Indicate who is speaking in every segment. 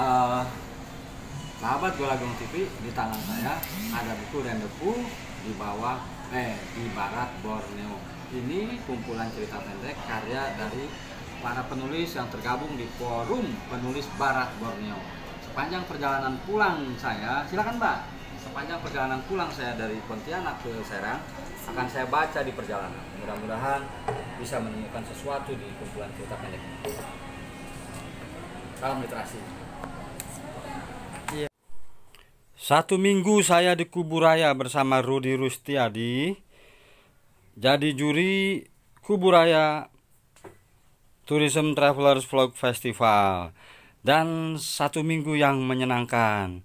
Speaker 1: Eh, Sahabat Golagong TV, di tangan saya ada buku Rendevu di bawah di Barat Borneo. Ini kumpulan cerita pendek karya dari para penulis yang tergabung di Forum Penulis Barat Borneo. Sepanjang perjalanan pulang saya, silakan Mbak. Sepanjang perjalanan pulang saya dari Pontianak ke Serang akan saya baca di perjalanan. Mudah-mudahan bisa menemukan sesuatu di kumpulan cerita pendek ini. Salam literasi. Satu minggu saya di Kuburaya bersama Rudi Rustiadi, jadi juri Kuburaya Tourism Travelers Vlog Festival, dan satu minggu yang menyenangkan.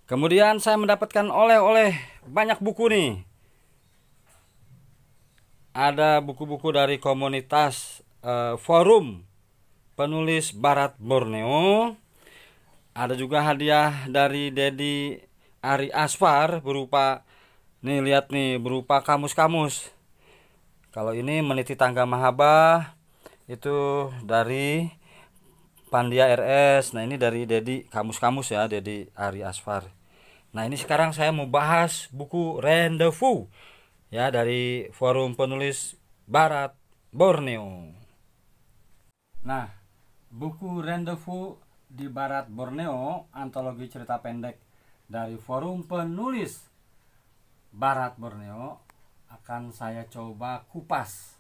Speaker 1: Kemudian saya mendapatkan oleh-oleh banyak buku nih. Ada buku-buku dari komunitas Forum Penulis Barat Borneo. Ada juga hadiah dari Dedi Ari Asfar berupa, nih lihat nih, berupa kamus-kamus. Kalau ini Meniti Tangga Mahaba itu dari Pandia RS. Nah ini dari Dedi, kamus-kamus ya, Dedi Ari Asfar. Nah ini sekarang saya mau bahas buku Rendevu ya dari Forum Penulis Barat Borneo. Nah, buku Rendevu di Barat Borneo, antologi cerita pendek dari Forum Penulis Barat Borneo, akan saya coba kupas.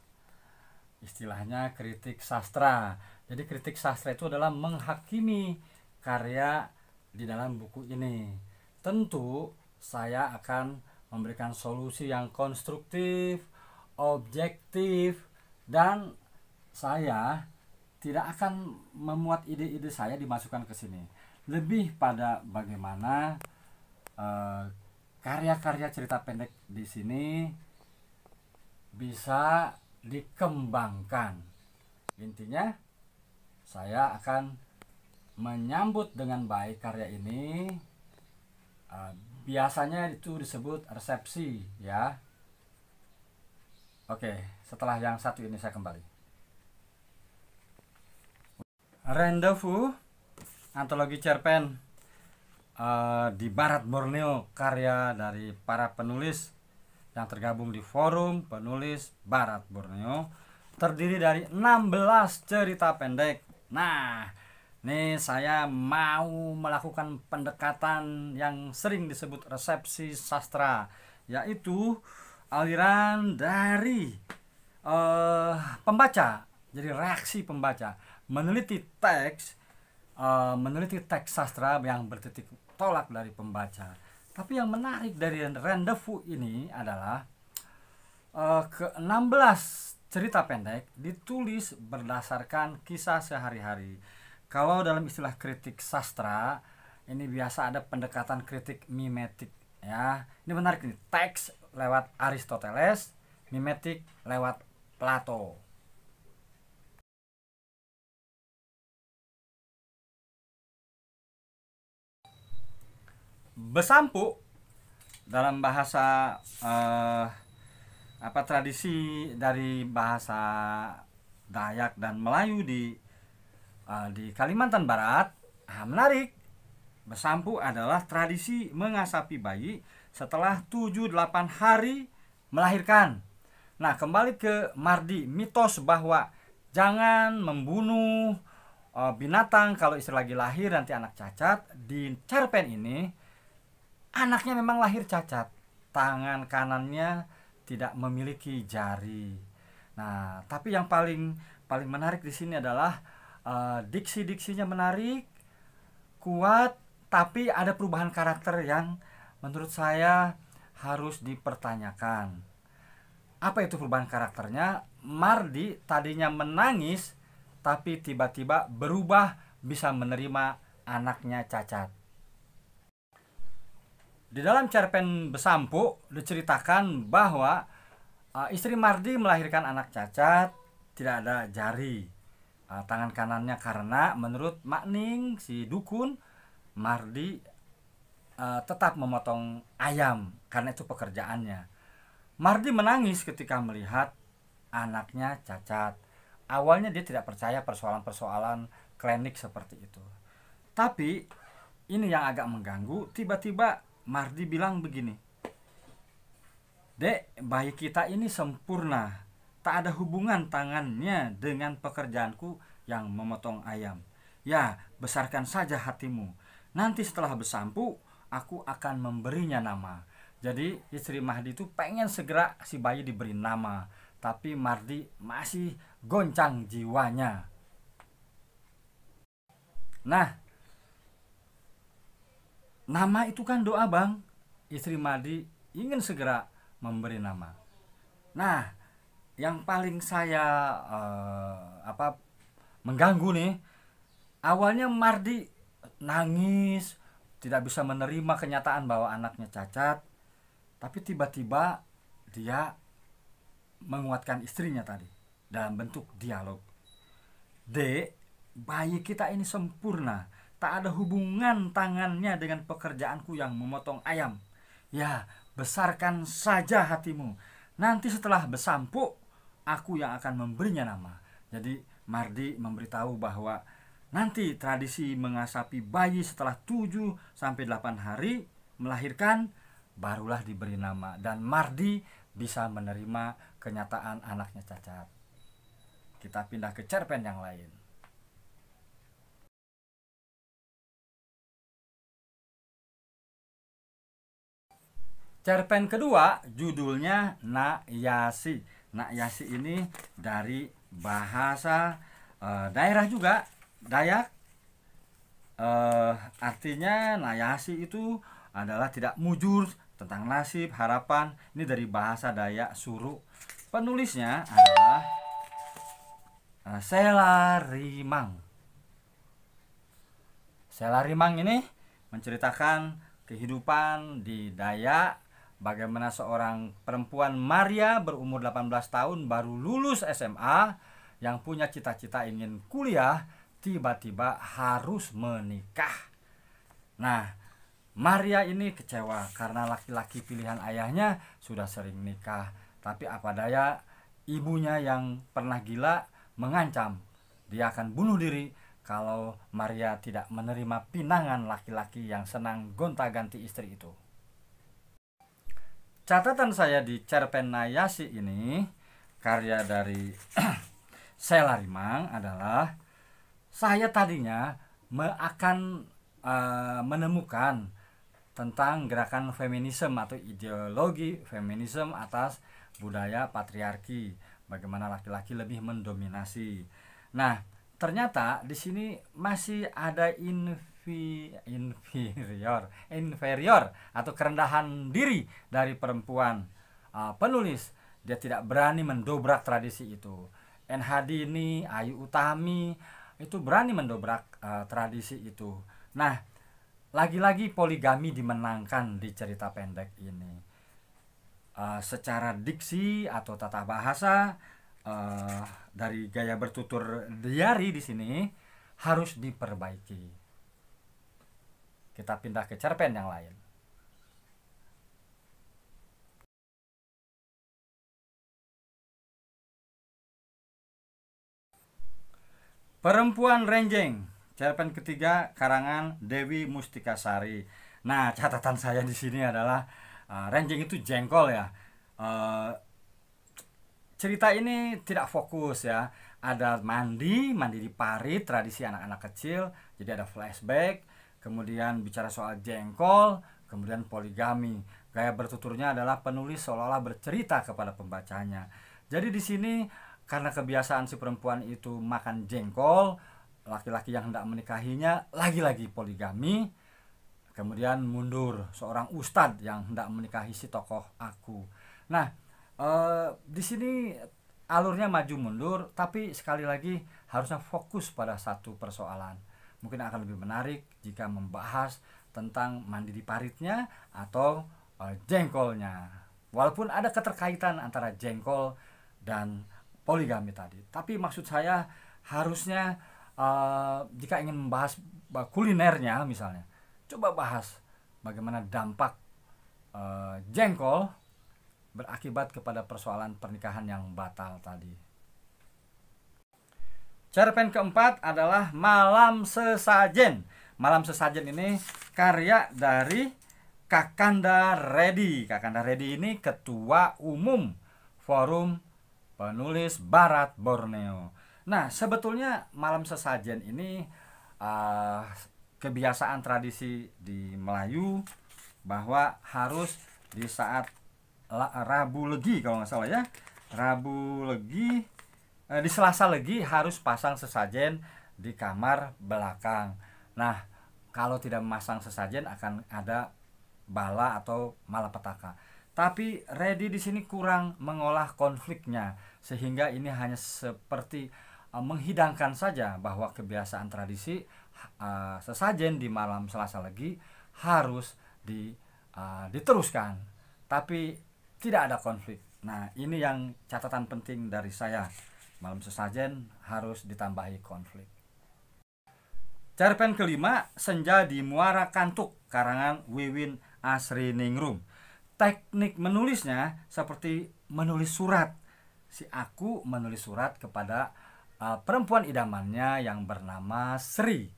Speaker 1: Istilahnya kritik sastra. Jadi kritik sastra itu adalah menghakimi karya di dalam buku ini. Tentu saya akan memberikan solusi yang konstruktif, objektif, dan saya tidak akan memuat ide-ide saya dimasukkan ke sini. Lebih pada bagaimana karya-karya cerita pendek di sini bisa dikembangkan. Intinya saya akan menyambut dengan baik karya ini. Biasanya itu disebut resepsi ya. Oke, setelah yang satu ini saya kembali. Rendevu, antologi cerpen di Barat Borneo, karya dari para penulis yang tergabung di Forum Penulis Barat Borneo, terdiri dari 16 cerita pendek. Nah, nih saya mau melakukan pendekatan yang sering disebut resepsi sastra, yaitu aliran dari pembaca. Jadi reaksi pembaca meneliti teks sastra yang bertitik tolak dari pembaca. Tapi yang menarik dari Rendevu ini adalah ke-16 cerita pendek ditulis berdasarkan kisah sehari-hari. Kalau dalam istilah kritik sastra, ini biasa ada pendekatan kritik mimetik ya. Ini menarik nih, teks lewat Aristoteles, mimetik lewat Plato. Besampu dalam bahasa tradisi dari bahasa Dayak dan Melayu di Kalimantan Barat. Menarik. Besampu adalah tradisi mengasapi bayi setelah 7-8 hari melahirkan. Nah, kembali ke Mardi, mitos bahwa jangan membunuh binatang kalau istri lagi lahir nanti anak cacat. Di cerpen ini anaknya memang lahir cacat, tangan kanannya tidak memiliki jari. Nah, tapi yang paling menarik di sini adalah diksi-diksinya menarik, kuat, tapi ada perubahan karakter yang menurut saya harus dipertanyakan. Apa itu perubahan karakternya? Mardi tadinya menangis, tapi tiba-tiba berubah bisa menerima anaknya cacat. Di dalam cerpen Besampu diceritakan bahwa istri Mardi melahirkan anak cacat, tidak ada jari tangan kanannya, karena menurut Makning si dukun, Mardi tetap memotong ayam karena itu pekerjaannya. Mardi menangis ketika melihat anaknya cacat. Awalnya dia tidak percaya persoalan-persoalan klinik seperti itu. Tapi ini yang agak mengganggu, tiba-tiba Mardi bilang begini, "Dek, bayi kita ini sempurna. Tak ada hubungan tangannya dengan pekerjaanku yang memotong ayam. Ya, besarkan saja hatimu. Nanti setelah bersampu, aku akan memberinya nama." Jadi istri Mahdi itu pengen segera si bayi diberi nama, tapi Mardi masih goncang jiwanya. Nah, nama itu kan doa, Bang. Istri Mardi ingin segera memberi nama. Nah, yang paling saya mengganggu nih, awalnya Mardi nangis, tidak bisa menerima kenyataan bahwa anaknya cacat, tapi tiba-tiba dia menguatkan istrinya tadi dalam bentuk dialog. "Dek, bayi kita ini sempurna. Tak ada hubungan tangannya dengan pekerjaanku yang memotong ayam. Ya, besarkan saja hatimu. Nanti setelah bersampu, aku yang akan memberinya nama." Jadi Mardi memberitahu bahwa nanti tradisi mengasapi bayi setelah 7-8 hari melahirkan, barulah diberi nama. Dan Mardi bisa menerima kenyataan anaknya cacat. Kita pindah ke cerpen yang lain. Cerpen kedua judulnya Nak Yasi. Nak Yasi ini dari bahasa daerah juga, Dayak. Artinya Nak Yasi itu adalah tidak mujur, tentang nasib, harapan. Ini dari bahasa Dayak Suru. Penulisnya adalah Sela Rimang. Sela Rimang ini menceritakan kehidupan di Dayak, bagaimana seorang perempuan Maria berumur 18 tahun baru lulus SMA yang punya cita-cita ingin kuliah, tiba-tiba harus menikah. Nah, Maria ini kecewa karena laki-laki pilihan ayahnya sudah sering nikah. Tapi apa daya, ibunya yang pernah gila mengancam dia akan bunuh diri kalau Maria tidak menerima pinangan laki-laki yang senang gonta-ganti istri itu. Catatan saya di cerpen Nak Yasi ini, karya dari Sela Rimang, adalah saya tadinya akan menemukan tentang gerakan feminisme atau ideologi feminisme atas budaya patriarki, bagaimana laki-laki lebih mendominasi. Nah, ternyata di sini masih ada inferior atau kerendahan diri dari perempuan penulis. Dia tidak berani mendobrak tradisi itu. N.Hadini, Ayu Utami itu berani mendobrak tradisi itu. Nah, lagi-lagi poligami dimenangkan di cerita pendek ini. Secara diksi atau tata bahasa, dari gaya bertutur diari di sini harus diperbaiki. Kita pindah ke cerpen yang lain. Perempuan Renjeng, cerpen ketiga karangan Dewi Mustikasari. Nah, catatan saya di sini adalah Renjeng itu jengkol ya. Cerita ini tidak fokus ya. Ada mandi di parit, tradisi anak-anak kecil. Jadi ada flashback, kemudian bicara soal jengkol, kemudian poligami. Gaya bertuturnya adalah penulis seolah-olah bercerita kepada pembacanya. Jadi di sini karena kebiasaan si perempuan itu makan jengkol, laki-laki yang hendak menikahinya lagi-lagi poligami. Kemudian mundur seorang ustadz yang hendak menikahi si tokoh aku. Nah, di sini alurnya maju mundur, tapi sekali lagi harusnya fokus pada satu persoalan. Mungkin akan lebih menarik jika membahas tentang mandi di paritnya atau jengkolnya. Walaupun ada keterkaitan antara jengkol dan poligami tadi, tapi maksud saya harusnya jika ingin membahas kulinernya misalnya, coba bahas bagaimana dampak jengkol berakibat kepada persoalan pernikahan yang batal tadi. Cerpen keempat adalah Malam Sesajen. Malam Sesajen ini karya dari Kakanda Reddy. Kakanda Reddy ini ketua umum Forum Penulis Barat Borneo. Nah, sebetulnya Malam Sesajen ini kebiasaan tradisi di Melayu bahwa harus di saat Rabu Legi kalau nggak salah ya, Rabu Legi, di Selasa Legi harus pasang sesajen di kamar belakang. Nah, kalau tidak memasang sesajen akan ada bala atau malapetaka. Tapi Reddy di sini kurang mengolah konfliknya, sehingga ini hanya seperti menghidangkan saja bahwa kebiasaan tradisi sesajen di malam Selasa Legi harus diteruskan, tapi tidak ada konflik. Nah, ini yang catatan penting dari saya. Malam Sesajen harus ditambahi konflik. Cerpen kelima, Senja di Muara Kantuk, karangan Wiwin Asriningrum. Teknik menulisnya seperti menulis surat. Si aku menulis surat kepada perempuan idamannya yang bernama Sri.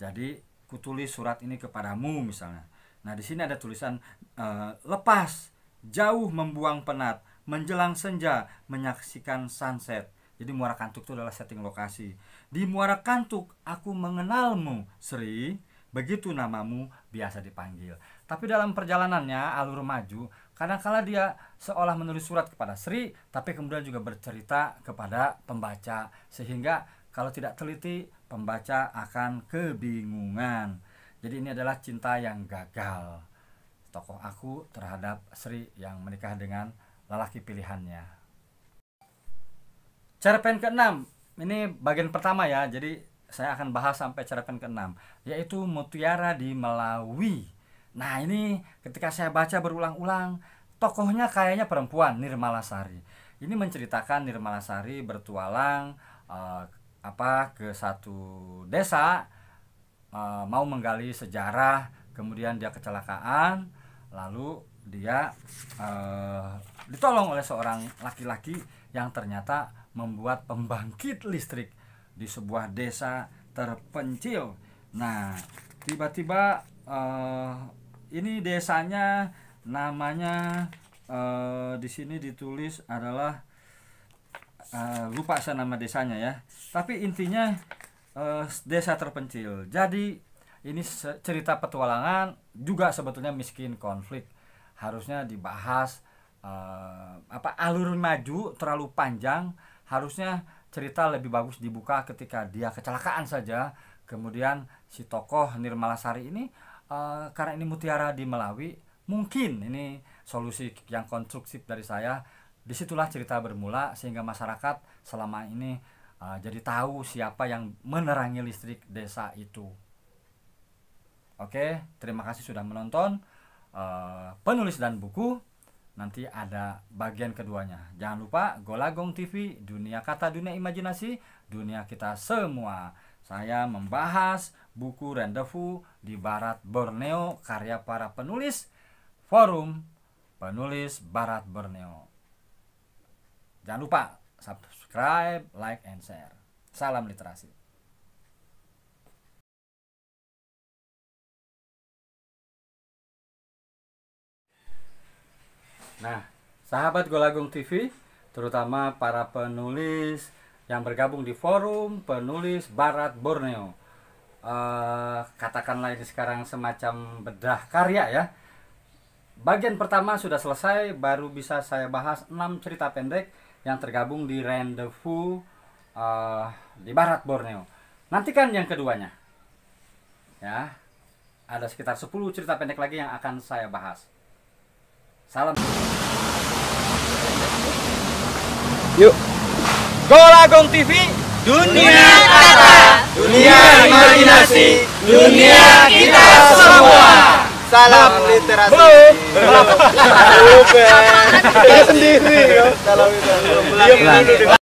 Speaker 1: Jadi kutulis surat ini kepadamu misalnya. Nah, di sini ada tulisan lepas, jauh membuang penat, menjelang senja, menyaksikan sunset. Jadi Muara Kantuk itu adalah setting lokasi. Di Muara Kantuk aku mengenalmu, Sri. Begitu namamu biasa dipanggil. Tapi dalam perjalanannya alur maju, kadang-kala dia seolah menulis surat kepada Sri, tapi kemudian juga bercerita kepada pembaca, sehingga kalau tidak teliti pembaca akan kebingungan. Jadi ini adalah cinta yang gagal tokoh aku terhadap Sri yang menikah dengan lelaki pilihannya. Cerpen ke-6, ini bagian pertama ya, jadi saya akan bahas sampai cerpen ke-6, yaitu Mutiara di Melawi. Nah, ini ketika saya baca berulang-ulang, tokohnya kayaknya perempuan, Nirmalasari. Ini menceritakan Nirmalasari bertualang ke satu desa, mau menggali sejarah, kemudian dia kecelakaan, lalu dia ditolong oleh seorang laki-laki yang ternyata membuat pembangkit listrik di sebuah desa terpencil. Nah, tiba-tiba ini desanya namanya di sini ditulis adalah lupa saya nama desanya ya. Tapi intinya desa terpencil. Jadi ini cerita petualangan, juga sebetulnya miskin konflik. Harusnya dibahas alur maju terlalu panjang. Harusnya cerita lebih bagus dibuka ketika dia kecelakaan saja. Kemudian si tokoh Nirmalasari ini karena ini mutiara di Melawi, mungkin ini solusi yang konstruktif dari saya. Disitulah cerita bermula, sehingga masyarakat selama ini jadi tahu siapa yang menerangi listrik desa itu. Oke, terima kasih sudah menonton Penulis dan Buku. Nanti ada bagian keduanya. Jangan lupa Golagong TV, dunia kata, dunia imajinasi, dunia kita semua. Saya membahas buku Rendezvous di Barat Borneo, karya para penulis Forum Penulis Barat Borneo. Jangan lupa subscribe, like, and share. Salam literasi. Nah, sahabat Golagong TV, terutama para penulis yang bergabung di Forum Penulis Barat Borneo, katakanlah ini sekarang semacam bedah karya ya. Bagian pertama sudah selesai, baru bisa saya bahas 6 cerita pendek yang tergabung di Rendezvous di Barat Borneo. Nantikan yang keduanya ya. Ada sekitar 10 cerita pendek lagi yang akan saya bahas. Salam.
Speaker 2: Yuk.
Speaker 3: Golagong TV, dunia kata, dunia imajinasi, dunia kita semua.
Speaker 2: Salam literasi.
Speaker 3: Belum.
Speaker 2: Sendiri. Salam literasi.